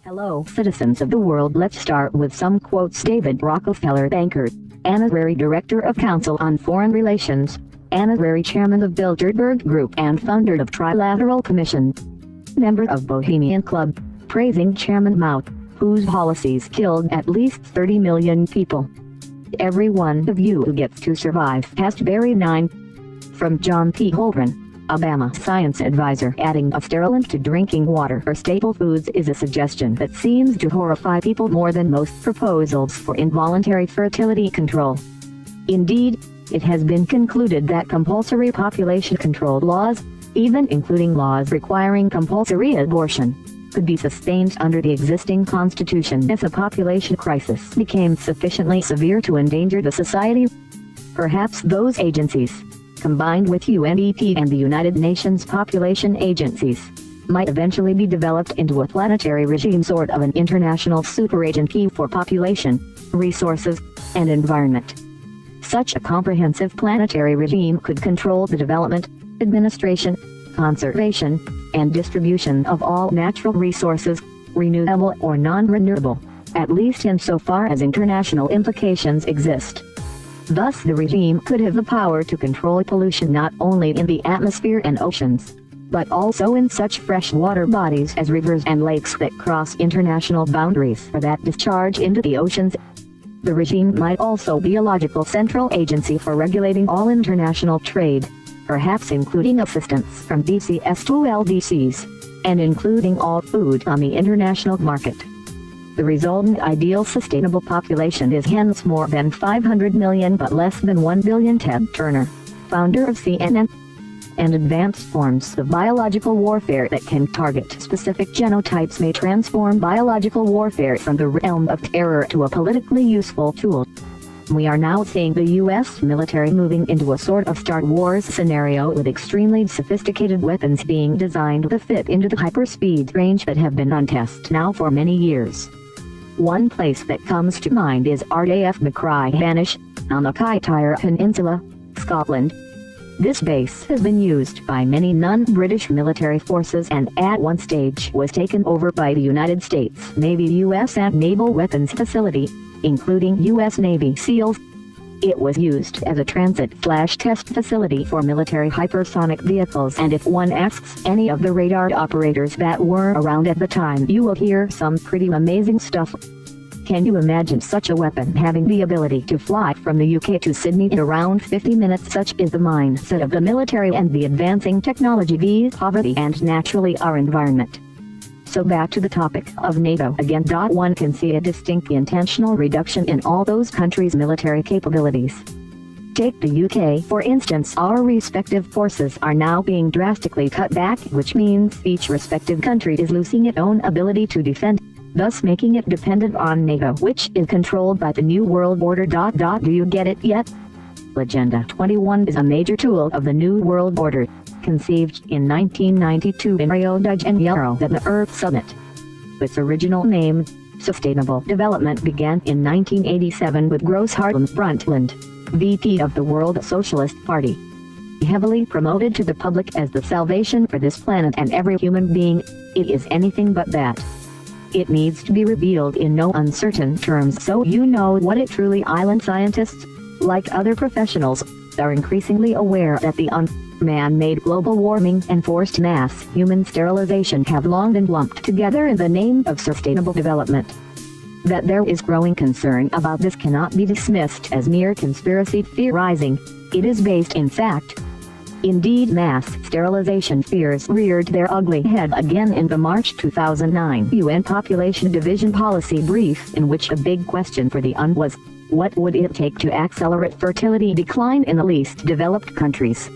Hello, citizens of the world. Let's start with some quotes. David Rockefeller, banker, honorary director of Council on Foreign Relations, honorary chairman of Bilderberg Group and founder of Trilateral Commission, member of Bohemian Club, praising Chairman Mao, whose policies killed at least 30 million people. Every one of you who gets to survive has to bury 9. From John P. Holdren, Obama science advisor. Adding a sterilant to drinking water or staple foods is a suggestion that seems to horrify people more than most proposals for involuntary fertility control. Indeed, it has been concluded that compulsory population control laws, even including laws requiring compulsory abortion, could be sustained under the existing constitution if a population crisis became sufficiently severe to endanger the society. Perhaps those agencies, combined with UNEP and the United Nations population agencies, might eventually be developed into a planetary regime, sort of an international superagency for population, resources, and environment. Such a comprehensive planetary regime could control the development, administration, conservation, and distribution of all natural resources, renewable or non-renewable, at least insofar as international implications exist. Thus the regime could have the power to control pollution not only in the atmosphere and oceans, but also in such freshwater bodies as rivers and lakes that cross international boundaries or that discharge into the oceans. The regime might also be a logical central agency for regulating all international trade, perhaps including assistance from DCS to LDCs, and including all food on the international market. The resultant ideal sustainable population is hence more than 500 million but less than 1 billion. Ted Turner, founder of CNN, and advanced forms of biological warfare that can target specific genotypes may transform biological warfare from the realm of terror to a politically useful tool. We are now seeing the U.S. military moving into a sort of Star Wars scenario, with extremely sophisticated weapons being designed to fit into the hyperspeed range that have been untested now for many years. One place that comes to mind is RAF McCry Banish, on the Kaitire Peninsula, Scotland. This base has been used by many non-British military forces and at one stage was taken over by the United States Navy U.S. and Naval Weapons Facility, including U.S. Navy SEALs. It was used as a transit/test facility for military hypersonic vehicles, and if one asks any of the radar operators that were around at the time, you will hear some pretty amazing stuff. Can you imagine such a weapon having the ability to fly from the UK to Sydney in around 50 minutes? Such is the mindset of the military and the advancing technology vs poverty and naturally our environment. So back to the topic of NATO again. One can see a distinct intentional reduction in all those countries' military capabilities. Take the UK for instance. Our respective forces are now being drastically cut back, which means each respective country is losing its own ability to defend, thus making it dependent on NATO, which is controlled by the New World Order. Do you get it yet? Agenda 21 is a major tool of the New World Order, conceived in 1992 in Rio de Janeiro at the Earth Summit. Its original name, Sustainable Development, began in 1987 with Gross Harlem Brundtland, VP of the World Socialist Party. Heavily promoted to the public as the salvation for this planet and every human being, it is anything but that. It needs to be revealed in no uncertain terms so you know what it truly is. Island scientists, like other professionals, are increasingly aware that the man-made global warming and forced mass human sterilization have long been lumped together in the name of sustainable development. That there is growing concern about this cannot be dismissed as mere conspiracy theorizing. It is based in fact. Indeed, mass sterilization fears reared their ugly head again in the March 2009 UN Population Division Policy Brief, in which a big question for the UN was, what would it take to accelerate fertility decline in the least developed countries?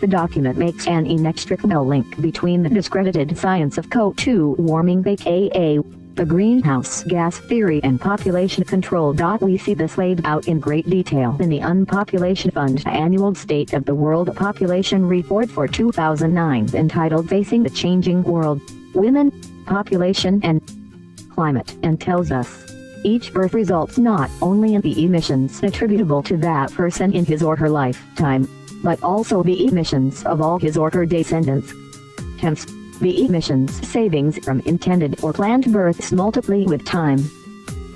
The document makes an inextricable link between the discredited science of CO2 warming, aka the greenhouse gas theory, and population control. We see this laid out in great detail in the Unpopulation Fund Annual State of the World Population Report for 2009 entitled Facing the Changing World, Women, Population and Climate, and tells us each birth results not only in the emissions attributable to that person in his or her lifetime, but also the emissions of all his or her descendants. Hence, The emissions savings from intended or planned births multiply with time.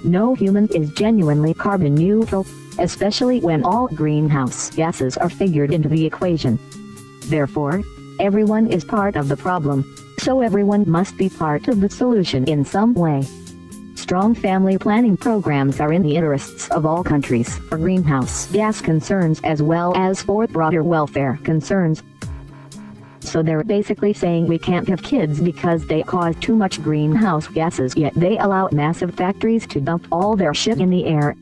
No human is genuinely carbon neutral, especially when all greenhouse gases are figured into the equation. Therefore, everyone is part of the problem, so everyone must be part of the solution in some way. Strong family planning programs are in the interests of all countries for greenhouse gas concerns as well as for broader welfare concerns. So they're basically saying we can't have kids because they cause too much greenhouse gases, yet they allow massive factories to dump all their shit in the air.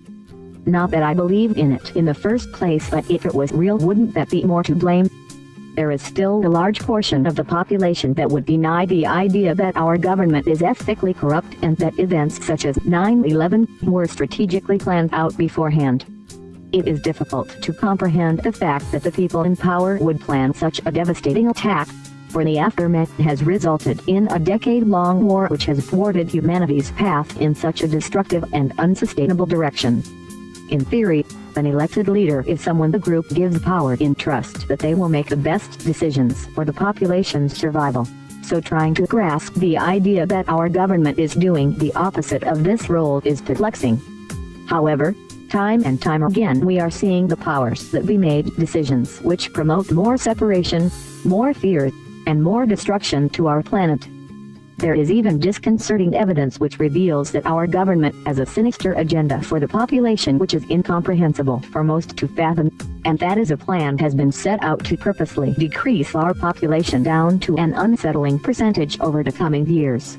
Not that I believe in it in the first place, but if it was real, wouldn't that be more to blame? There is still a large portion of the population that would deny the idea that our government is ethically corrupt and that events such as 9/11 were strategically planned out beforehand. It is difficult to comprehend the fact that the people in power would plan such a devastating attack, for the aftermath has resulted in a decade-long war which has thwarted humanity's path in such a destructive and unsustainable direction. In theory, an elected leader is someone the group gives power in trust that they will make the best decisions for the population's survival. So trying to grasp the idea that our government is doing the opposite of this role is perplexing. However, time and time again we are seeing the powers that be made decisions which promote more separation, more fear, and more destruction to our planet. There is even disconcerting evidence which reveals that our government has a sinister agenda for the population which is incomprehensible for most to fathom, and that is a plan has been set out to purposely decrease our population down to an unsettling percentage over the coming years.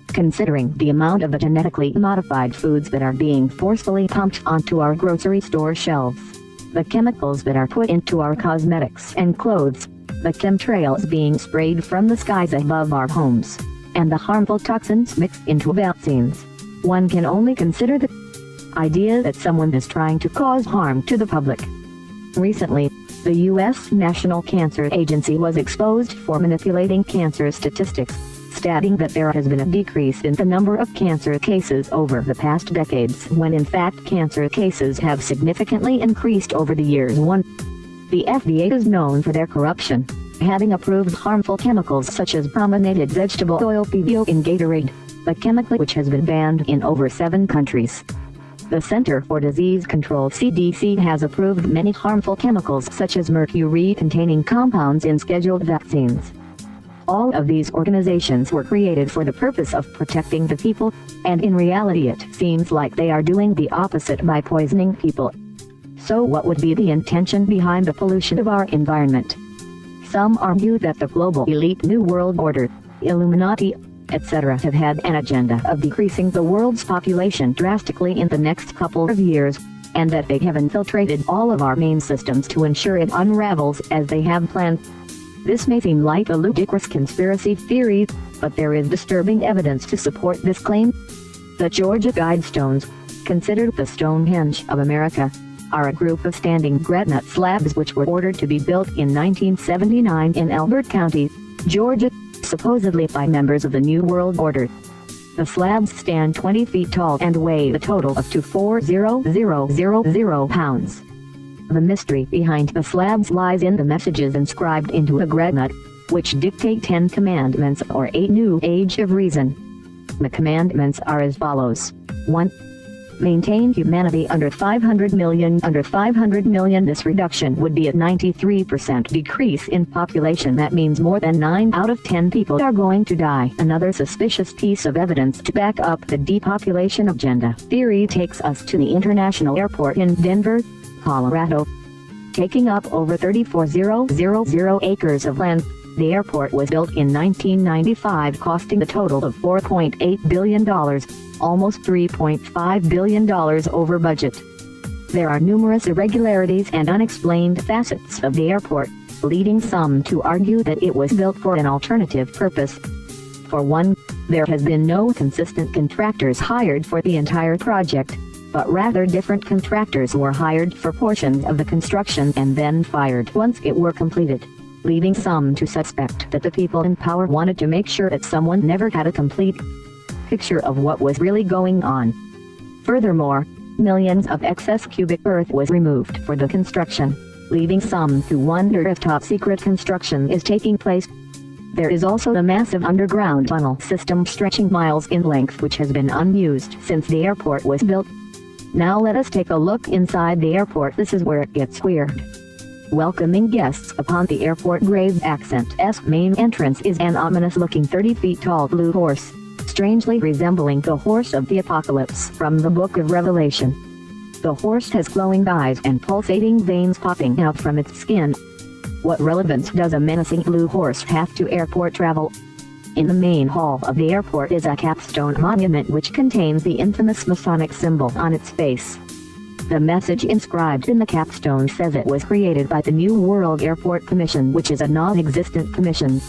Considering the amount of the genetically modified foods that are being forcefully pumped onto our grocery store shelves, the chemicals that are put into our cosmetics and clothes, the chemtrails being sprayed from the skies above our homes, and the harmful toxins mixed into vaccines, one can only consider the idea that someone is trying to cause harm to the public. Recently, the U.S. National Cancer Agency was exposed for manipulating cancer statistics, stating that there has been a decrease in the number of cancer cases over the past decades, when in fact cancer cases have significantly increased over the years. The FDA is known for their corruption, having approved harmful chemicals such as brominated vegetable oil (PVO) in Gatorade, a chemical which has been banned in over 7 countries. The Center for Disease Control (CDC) has approved many harmful chemicals such as mercury-containing compounds in scheduled vaccines. All of these organizations were created for the purpose of protecting the people, and in reality it seems like they are doing the opposite by poisoning people. So what would be the intention behind the pollution of our environment? Some argue that the global elite New World Order, Illuminati, etc. have had an agenda of decreasing the world's population drastically in the next couple of years, and that they have infiltrated all of our main systems to ensure it unravels as they have planned. This may seem like a ludicrous conspiracy theory, but there is disturbing evidence to support this claim. The Georgia Guidestones, considered the Stonehenge of America, are a group of standing granite slabs which were ordered to be built in 1979 in Elbert County, Georgia, supposedly by members of the New World Order. The slabs stand 20 feet tall and weigh a total of 240,000 pounds. The mystery behind the slabs lies in the messages inscribed into the granite, which dictate 10 commandments or a new age of reason. The commandments are as follows. 1. Maintain humanity under 500 million. Under 500 million, this reduction would be a 93% decrease in population. That means more than 9 out of 10 people are going to die. Another suspicious piece of evidence to back up the depopulation agenda theory takes us to the International Airport in Denver, Colorado. Taking up over 34,000 acres of land, the airport was built in 1995, costing a total of $4.8 billion, almost $3.5 billion over budget. There are numerous irregularities and unexplained facets of the airport, leading some to argue that it was built for an alternative purpose. For one, there has been no consistent contractors hired for the entire project, but rather different contractors were hired for portions of the construction and then fired once it were completed, leading some to suspect that the people in power wanted to make sure that someone never had a complete picture of what was really going on. Furthermore, millions of excess cubic earth was removed for the construction, leaving some to wonder if top secret construction is taking place. There is also a massive underground tunnel system stretching miles in length which has been unused since the airport was built. Now let us take a look inside the airport. This is where it gets weird. Welcoming guests upon the airport grave accent's main entrance is an ominous-looking 30 feet tall blue horse, strangely resembling the horse of the apocalypse from the Book of Revelation. The horse has glowing eyes and pulsating veins popping out from its skin. What relevance does a menacing blue horse have to airport travel? In the main hall of the airport is a capstone monument which contains the infamous Masonic symbol on its face. The message inscribed in the capstone says it was created by the New World Airport Commission, which is a non-existent commission.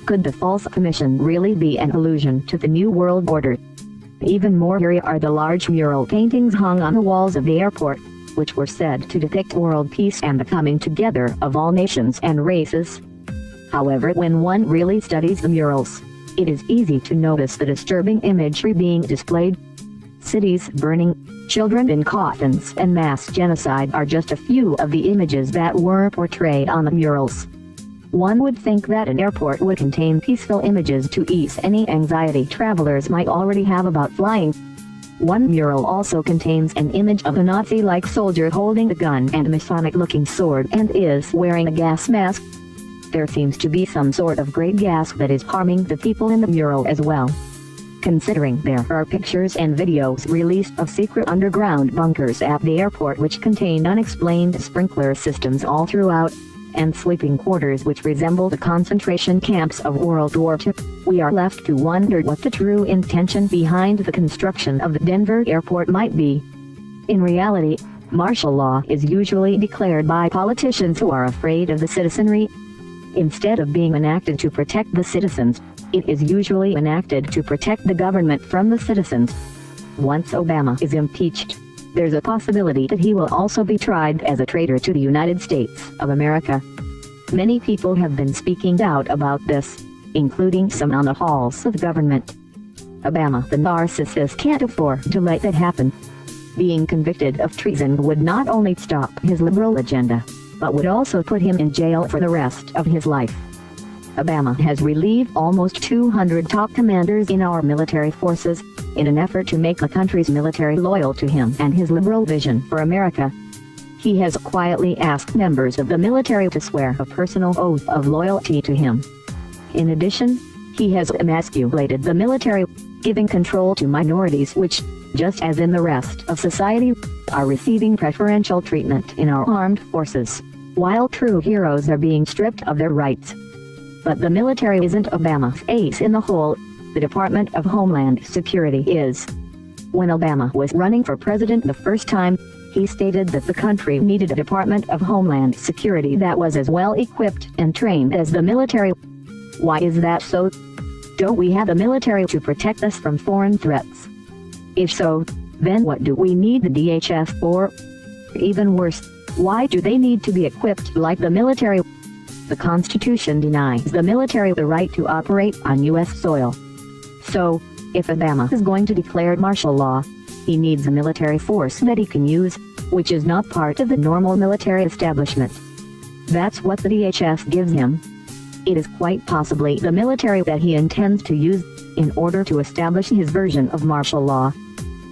Could the false commission really be an allusion to the New World Order? Even more eerie are the large mural paintings hung on the walls of the airport, which were said to depict world peace and the coming together of all nations and races. However, when one really studies the murals, it is easy to notice the disturbing imagery being displayed. Cities burning, children in coffins, and mass genocide are just a few of the images that were portrayed on the murals. One would think that an airport would contain peaceful images to ease any anxiety travelers might already have about flying. One mural also contains an image of a Nazi-like soldier holding a gun and a Masonic-looking sword and is wearing a gas mask. There seems to be some sort of great gas that is harming the people in the mural as well. Considering there are pictures and videos released of secret underground bunkers at the airport which contain unexplained sprinkler systems all throughout, and sleeping quarters which resemble the concentration camps of World War II, we are left to wonder what the true intention behind the construction of the Denver airport might be. In reality, martial law is usually declared by politicians who are afraid of the citizenry. Instead of being enacted to protect the citizens, it is usually enacted to protect the government from the citizens. Once Obama is impeached, there's a possibility that he will also be tried as a traitor to the United States of America. Many people have been speaking out about this, including some on the halls of government. Obama the narcissist can't afford to let that happen. Being convicted of treason would not only stop his liberal agenda, but would also put him in jail for the rest of his life. Obama has relieved almost 200 top commanders in our military forces, in an effort to make the country's military loyal to him and his liberal vision for America. He has quietly asked members of the military to swear a personal oath of loyalty to him. In addition, he has emasculated the military, giving control to minorities which, just as in the rest of society, are receiving preferential treatment in our armed forces, while true heroes are being stripped of their rights. But the military isn't Obama's ace in the hole, the Department of Homeland Security is. When Obama was running for president the first time, he stated that the country needed a Department of Homeland Security that was as well equipped and trained as the military. Why is that so? Don't we have the military to protect us from foreign threats? If so, then what do we need the DHS for? Even worse, why do they need to be equipped like the military? The Constitution denies the military the right to operate on U.S. soil. So, if Obama is going to declare martial law, he needs a military force that he can use, which is not part of the normal military establishment. That's what the DHS gives him. It is quite possibly the military that he intends to use, in order to establish his version of martial law.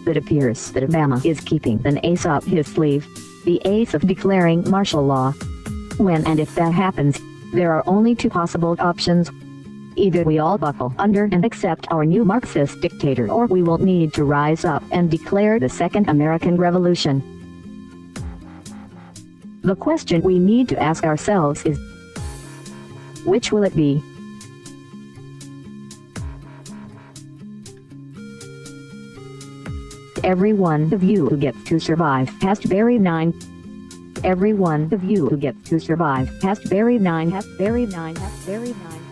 It appears that Obama is keeping an ace up his sleeve, the ace of declaring martial law. When and if that happens, there are only two possible options. Either we all buckle under and accept our new Marxist dictator, or we will need to rise up and declare the Second American Revolution. The question we need to ask ourselves is, which will it be? Every one of you who gets to survive has to bury 9. Every one of you who gets to survive has to bury 9, has to bury 9, has to bury 9.